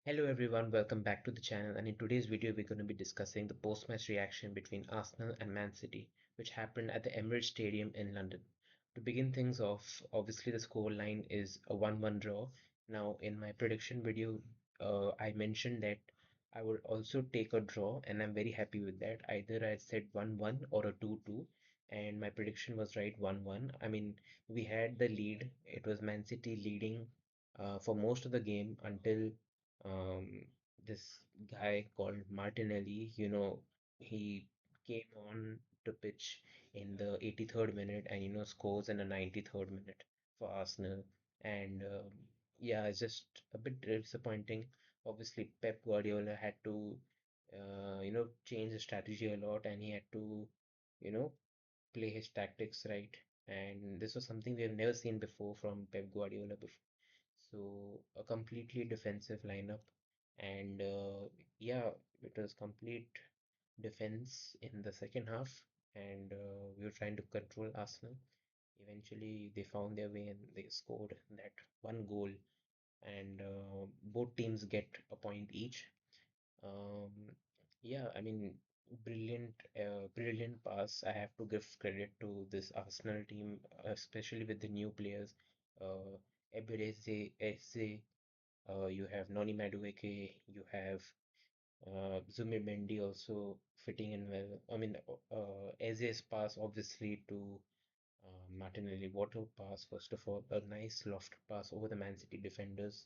Hello everyone, welcome back to the channel, and in today's video we're going to be discussing the post-match reaction between Arsenal and Man City, which happened at the Emirates Stadium in London. To begin things off, obviously the score line is a 1-1 draw. Now in my prediction video, I mentioned that I would also take a draw, and I'm very happy with that. Either I said 1-1 or a 2-2, and my prediction was right, 1-1. I mean, we had the lead. It was Man City leading for most of the game until um, this guy called Martinelli, he came on to pitch in the 83rd minute and scores in the 93rd minute for Arsenal. And yeah, it's just a bit disappointing. Obviously, Pep Guardiola had to change the strategy a lot, and he had to you know play his tactics right. And this was something we have never seen before from Pep Guardiola before. So a completely defensive lineup, and yeah, it was complete defense in the second half, and we were trying to control Arsenal. Eventually, they found their way and they scored that one goal, and both teams get a point each. Um, yeah, I mean, brilliant pass. I have to give credit to this Arsenal team, especially with the new players. Uh, Eberechi Eze, you have Noni Madueke, you have Zumir Mendy also fitting in well. I mean, Eze's pass obviously to Martinelli, what a pass, first of all, a nice loft pass over the Man City defenders.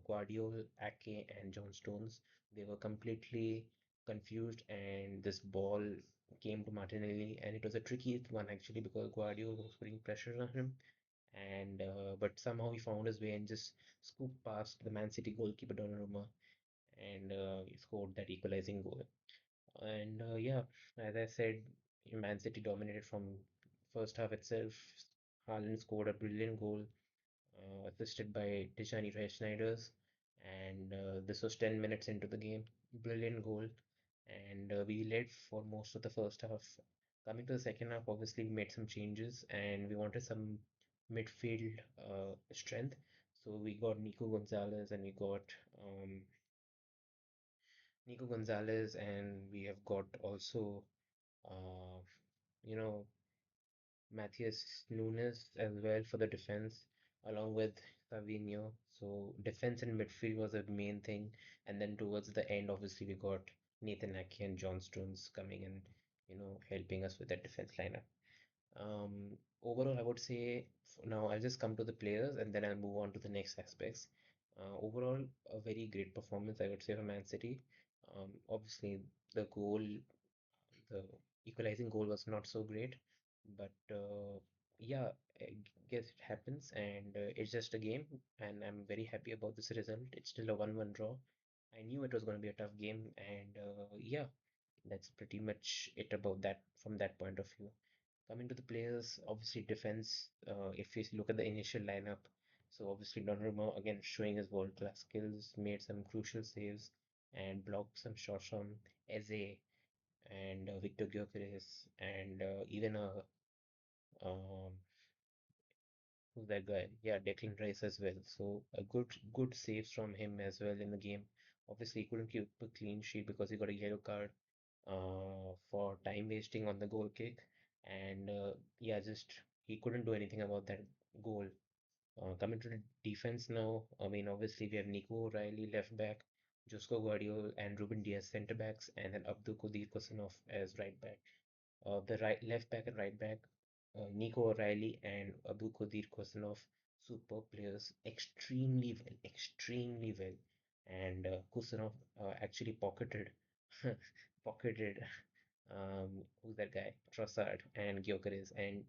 Guardiola, Ake, and John Stones, they were completely confused, and this ball came to Martinelli, and it was a tricky one actually because Guardiola was putting pressure on him, and but somehow he found his way and just scooped past the Man City goalkeeper Donnarumma, and he scored that equalizing goal. And yeah, as I said, Man City dominated from first half itself. Haaland scored a brilliant goal, assisted by Tijani Schneiders, and this was 10 minutes into the game. Brilliant goal, and we led for most of the first half. Coming to the second half, obviously we made some changes, and we wanted some midfield strength. So we got um, Nico Gonzalez, and we have got also uh, you know, Matthias Nunes as well for the defense, along with Savinho. So defense and midfield was the main thing, and then towards the end, obviously we got Nathan Ake and John Stones coming in, helping us with that defense lineup. Overall, I would say now I'll just come to the players and then I'll move on to the next aspects. Overall, a very great performance, I would say, for Man City. Obviously, the goal the equalizing goal was not so great, but yeah, I guess it happens, and it's just a game, and I'm very happy about this result. It's still a 1-1 draw. I knew it was going to be a tough game, and yeah, that's pretty much it about that from that point of view. Coming to the players, obviously defense. If you look at the initial lineup, so obviously Donnarumma again showing his world-class skills, made some crucial saves and blocked some shots from Eze and Victor Gyökeres and even um, who's that guy? Yeah, Declan Rice as well. So a good saves from him as well in the game. Obviously, he couldn't keep a clean sheet because he got a yellow card for time wasting on the goal kick, and yeah, just he couldn't do anything about that goal. Coming to the defense now, I mean, obviously we have Nico O'Reilly left back, Josko Guardiola and Ruben Diaz centre backs, and then Abdul Qadir Kosanov as right back. The right left back and right back, Nico O'Reilly and Abu Qadir Kosanov, superb players, extremely well. And Kosanov actually pocketed who's that guy? Trossard and Gyökeres, and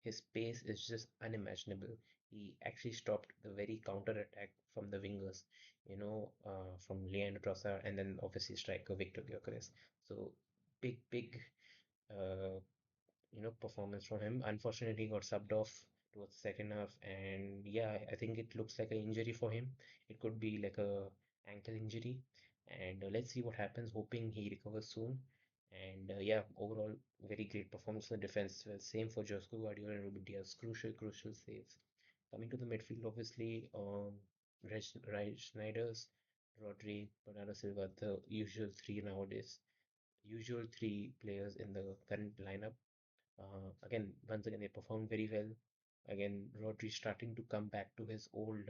his pace is just unimaginable. He actually stopped the very counter attack from the wingers, from Leandro Trossard and then obviously striker Victor Gyökeres. So big uh, performance from him. Unfortunately, he got subbed off towards the second half, and yeah, I think it looks like an injury for him. It could be like a ankle injury, and let's see what happens. Hoping he recovers soon. And yeah, overall, very great performance in the defense. Well, same for Josko Guardiola and Ruben Diaz. Crucial saves. Coming to the midfield, obviously, Reg Schneider's. Rodri, Bernardo Silva, the usual three nowadays, usual three players in the current lineup. Once again, they performed very well. Again, Rodri starting to come back to his old,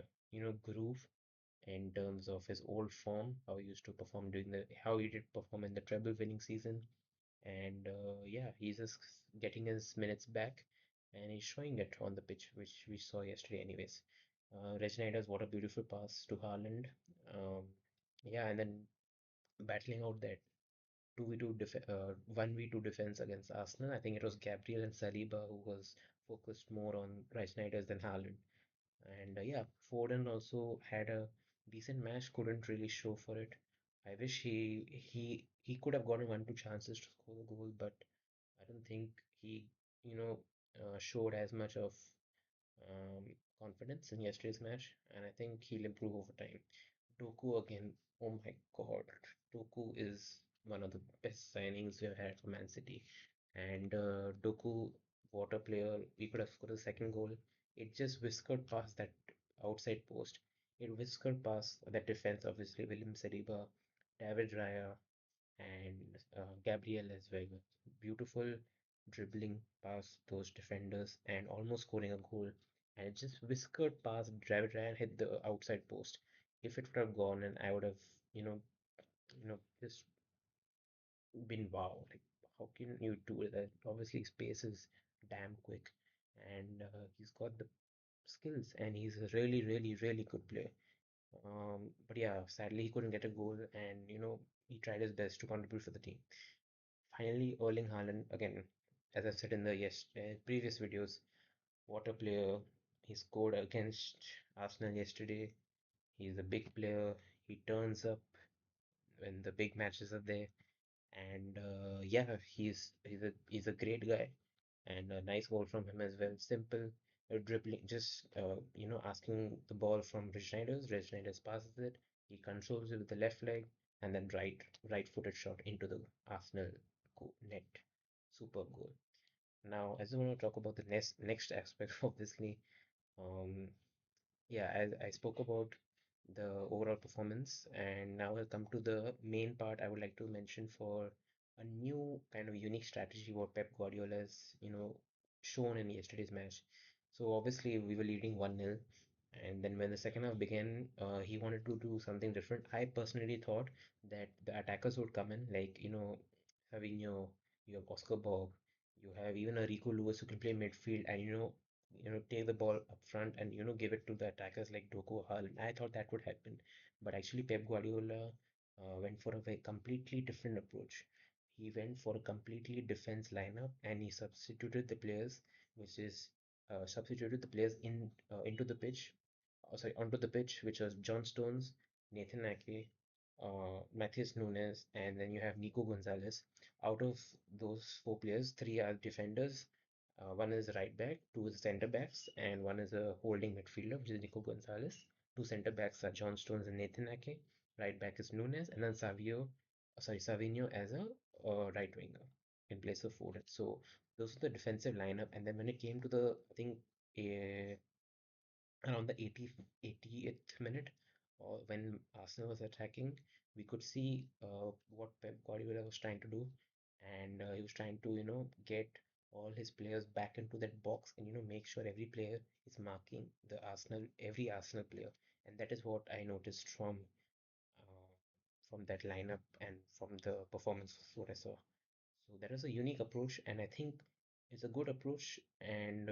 groove in terms of his old form, how he used to perform how he did perform in the treble winning season. And yeah, he's just getting his minutes back and he's showing it on the pitch, which we saw yesterday, anyways. Reginald's, what a beautiful pass to Haaland. Um, yeah, and then battling out that 1v2 defense against Arsenal. I think it was Gabriel and Saliba who was focused more on Reginald's than Haaland. And yeah, Foden also had a decent match, couldn't really show for it. I wish he could have gotten 1 2 chances to score the goal, but I don't think he, showed as much of confidence in yesterday's match, and I think he'll improve over time. Doku again, oh my God, Doku is one of the best signings we've had for Man City. And Doku, what a player, we could have scored a second goal. It just whiskered past that outside post. It whiskered past that defense, obviously, William Saliba, David Raya, and Gabriel as well. Beautiful dribbling past those defenders and almost scoring a goal. And it just whiskered past David Raya and hit the outside post. If it would have gone, and I would have, you know, just been wow. Like, how can you do that? Obviously, space is damn quick, and he's got the skills, and he's a really, really, really good player. But yeah, sadly, he couldn't get a goal, and he tried his best to contribute for the team. Finally, Erling Haaland, again, as I said in the previous videos, what a player. He scored against Arsenal yesterday. He's a big player. He turns up when the big matches are there. And yeah, he's a great guy. And a nice goal from him as well. Simple dribbling, just asking the ball from Reginald's. Reginald's passes it. He controls it with the left leg, and then right-footed shot into the Arsenal net. Superb goal. Now, as I want to talk about the next aspect, obviously, um, yeah, as I spoke about the overall performance, and now I'll come to the main part I would like to mention for a new kind of unique strategy what Pep Guardiola has, shown in yesterday's match. So obviously we were leading 1-0, and then when the second half began, he wanted to do something different. I personally thought that the attackers would come in, like, Savinho, you have Oscar Borg, you have even a Rico Lewis who can play midfield, and take the ball up front and give it to the attackers like Doku Haaland. I thought that would happen, but actually Pep Guardiola went for a very completely different approach. He went for a completely defense lineup and he which is substituted the players into the pitch, sorry, onto the pitch, which was John Stones, Nathan Ake, Matthias Nunes, and then you have Nico Gonzalez. Out of those four players, three are defenders, one is right back, two is center backs, and one is a holding midfielder, which is Nico Gonzalez. Two center backs are John Stones and Nathan Ake. Right back is Nunes, and then Savinho as a right winger in place of Foden. So those are the defensive lineup. And then when it came to the, I think, uh, around the 80th minute, or when Arsenal was attacking, we could see what Pep Guardiola was trying to do, and he was trying to get all his players back into that box and make sure every player is marking every Arsenal player, and that is what I noticed uh, from that lineup and from the performance what I saw. So that is a unique approach, and I think it's a good approach, and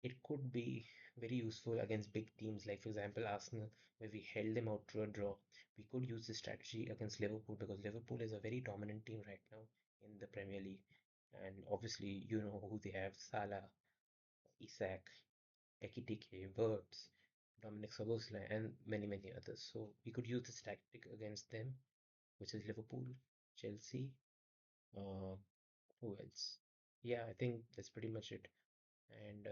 it could be very useful against big teams like, for example, Arsenal, where we held them out to a draw. We could use this strategy against Liverpool because Liverpool is a very dominant team right now in the Premier League, and obviously you know who they have: Salah, Isak, Ekitike, Wirtz, Dominic Szoboszlai, and many many others. So we could use this tactic against them, which is Liverpool, Chelsea. Uh, who else? Yeah, I think that's pretty much it. And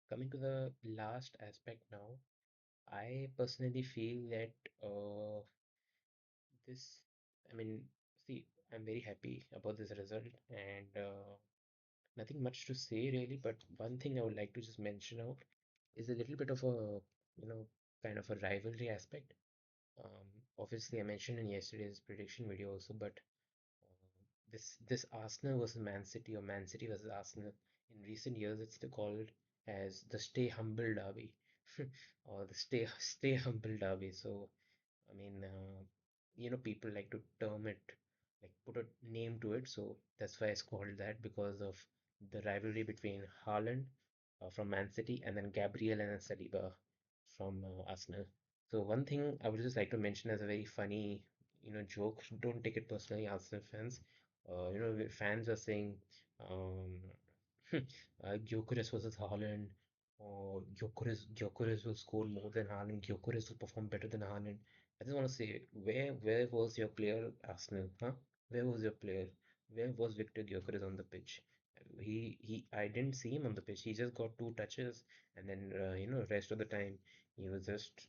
coming to the last aspect now, I personally feel that this, I mean, see, I'm very happy about this result and nothing much to say really, but one thing I would like to just mention out is a little bit of a, kind of a rivalry aspect. obviously I mentioned in yesterday's prediction video also, but this Arsenal versus Man City or Man City versus Arsenal in recent years, it's still called as the Stay Humble Derby or the Stay Humble Derby. So I mean, people like to term it, like put a name to it. So that's why it's called that because of the rivalry between Haaland from Man City and then Gabriel and Saliba from Arsenal. So one thing I would just like to mention as a very funny, joke. Don't take it personally, Arsenal fans. Fans are saying, um, Gyökeres versus Haaland, or Gyökeres will score more than Haaland. Gyökeres will perform better than Haaland. I just want to say, where was your player, Arsenal? Huh? Where was your player? Where was Victor Gyökeres on the pitch? I didn't see him on the pitch. He just got two touches, and then rest of the time he was just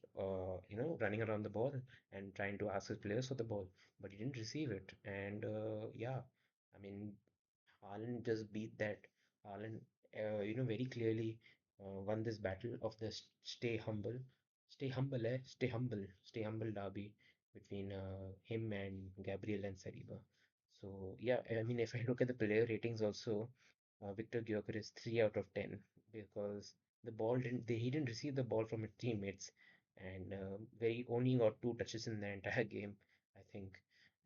running around the ball and trying to ask his players for the ball, but he didn't receive it. And yeah, I mean, Haaland just beat that. Haaland, very clearly won this battle of the stay humble derby between him and Gabriel and Saliba. So yeah, I mean, if I look at the player ratings also, Victor Gyökeres 3 out of 10 because he didn't receive the ball from his teammates, and very only got two touches in the entire game, I think.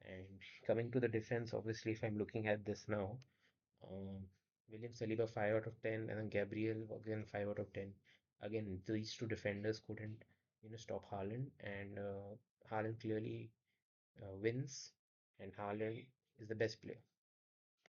And coming to the defense, obviously, if I'm looking at this now. Um, William Saliba 5 out of 10, and then Gabriel again 5 out of 10. Again, these two defenders couldn't, stop Haaland, and Haaland clearly wins, and Haaland is the best player.